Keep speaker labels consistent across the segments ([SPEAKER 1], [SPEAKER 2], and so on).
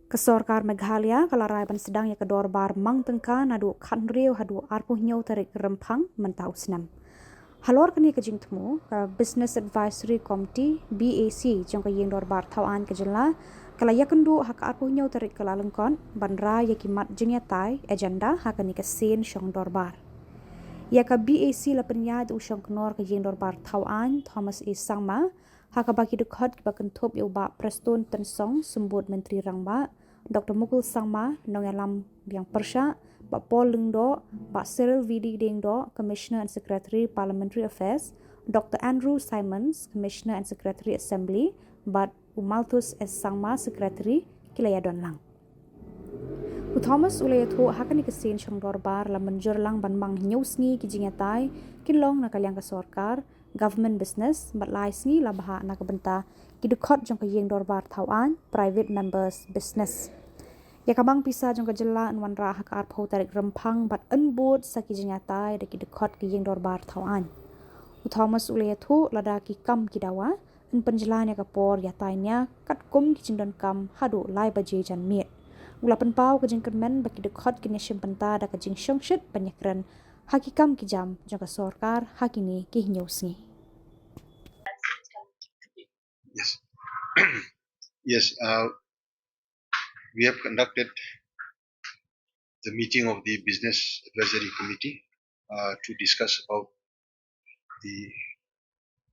[SPEAKER 1] Kesorkar Meghalaya kalaraban sedang ya ke Dorbar Mang Tyngka nadu kan riu Haduh arpuh nyau tarik Rymphang mentau senam. Halor kini kejing temu ke Business Advisory Committee BAC jong ke yeng Dorbar tauan kejela kala ya kendu hak arpuh nyau tarik ke lalengkon bandra ya kimat jengya tai agenda hak ni ke sen Shong Dorbar. Ya ke BAC la penyad usang kenor ke yeng Dorbar tauan Thomas E. Samla hak bagi dekat ke bakentup ya ba Preston Tensong sembut Menteri Rangba Dr. Mukul Sangma nongalam yang persya Pak Paul Lengdo, Pak Cyril Vidi Dengdo, Commissioner and Secretary Parliamentary Affairs, Dr. Andrew Simons, Commissioner and Secretary Assembly, Bat Umalthus S. Sangma, Secretary Kilaya Donlang. Thomas ulayatho hakan ikasin Shong Dorbar la menjerlang banbang nyusngi kijingatai kinlong na kalyang kesorkar government business batlai sngi la baha na kebenta kidukot jong kayeng Dorbar tauan private members business. Ya kabang pisa jong kejela anwan ra hak arpho tarik Rymphang bat enbut sa kijingatai da kidukot kayeng Dorbar tauan. Thomas ulayatho lada ki kam kidawa en penjelan ya kapor ya tainya kat kum kijindon kam Haduh lai baje jan miet. Ulapan pau kejing kermen bagi dekat kini penta da kejing syongshit penyekren hakikam kijam jangka sorkar hakini kihinyusni.
[SPEAKER 2] Yes. Yes, we have conducted the meeting of the Business Advisory Committee to discuss about the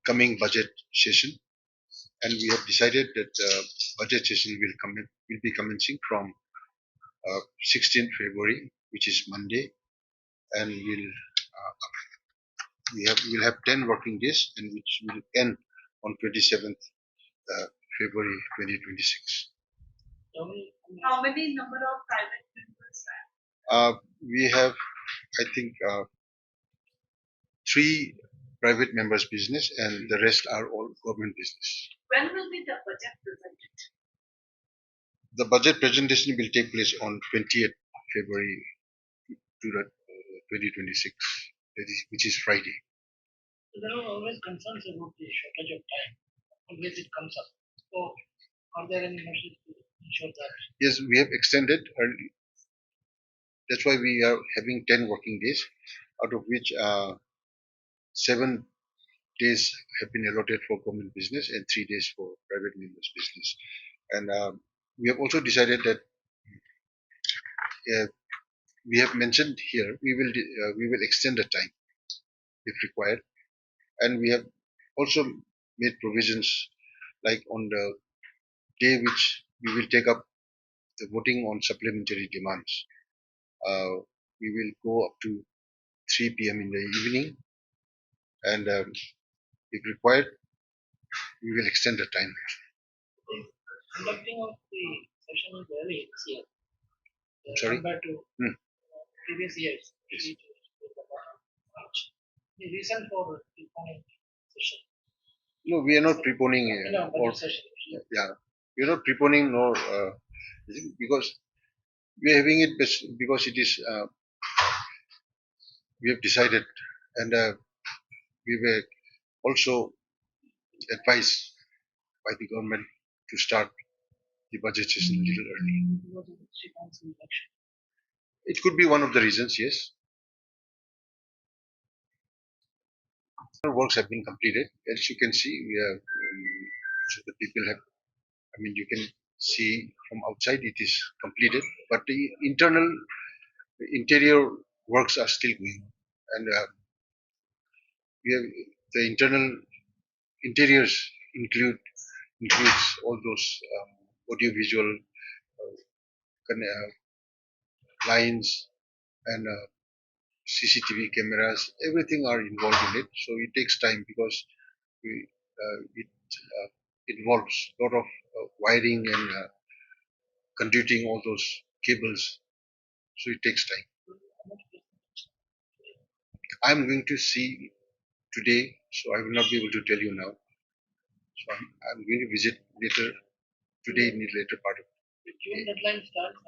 [SPEAKER 2] coming budget session, and we have decided that the budget session will be commencing from 16th February, which is Monday, and we'll have 10 working days, and which will end on 27th February 2026.
[SPEAKER 3] How many number of private members?
[SPEAKER 2] We have, I think, 3 private members business, and the rest are all government business.
[SPEAKER 3] When will be the budget presented?
[SPEAKER 2] The budget presentation will take place on 20th February 2026, which is Friday.
[SPEAKER 4] There are always concerns about the shortage of time. Always it comes up. So, are there any measures to ensure that?
[SPEAKER 2] Yes, we have extended early. That's why we are having 10 working days, out of which 7 days have been allotted for government business and 3 days for private members business. And we have also decided that we have mentioned here we will extend the time if required, and we have also made provisions like on the day which we will take up the voting on supplementary demands. We will go up to 3 p.m. in the evening, and if required, we will extend the time.
[SPEAKER 4] Conducting of the session is early this year.
[SPEAKER 2] I'm sorry?
[SPEAKER 4] Compared to previous years.
[SPEAKER 2] Yes.
[SPEAKER 4] The reason for the session?
[SPEAKER 2] No, we are not preponing.
[SPEAKER 4] Session.
[SPEAKER 2] Yeah, we are not preponing nor because we are having it because it is we have decided, and we were also advised by the government to start the budget session a little early. It could be one of the reasons, yes. Works have been completed. As you can see, we have so the people have. I mean, you can see from outside it is completed, but the interior works are still going on, and we have the interiors includes all those audiovisual lines and CCTV cameras. Everything are involved in it, so it takes time because it involves a lot of wiring and conduiting all those cables, so it takes time. I'm going to see today, so I will not be able to tell you now. So I'm going to visit later today in the later part of
[SPEAKER 4] the June deadline starts.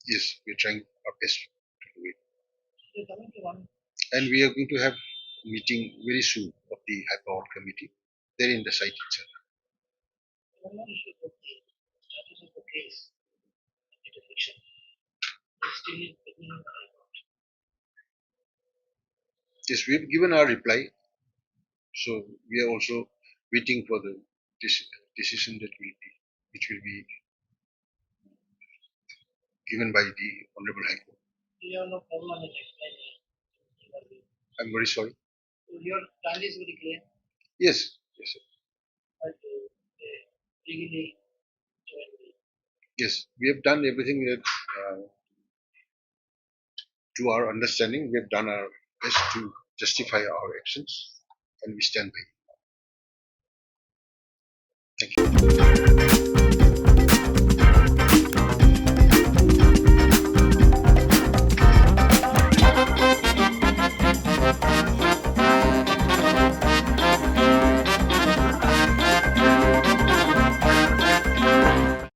[SPEAKER 2] Yes, we're trying our best to do it. And we are going to have a meeting very soon of the high power committee there in the site itself.
[SPEAKER 4] one more issue about the status of the case, the fiction. It's still in pending in the High Court.
[SPEAKER 2] Yes, we've given our reply. So we are also waiting for the decision which will be given by the Honorable High Court.
[SPEAKER 4] You have no problem in explaining.
[SPEAKER 2] I'm very sorry.
[SPEAKER 4] Your plan is very clear,
[SPEAKER 2] Yes, yes, sir.
[SPEAKER 4] but legally,
[SPEAKER 2] Yes. We have done everything that, to our understanding. We have done our best to justify our actions, and we stand by it. Thank you.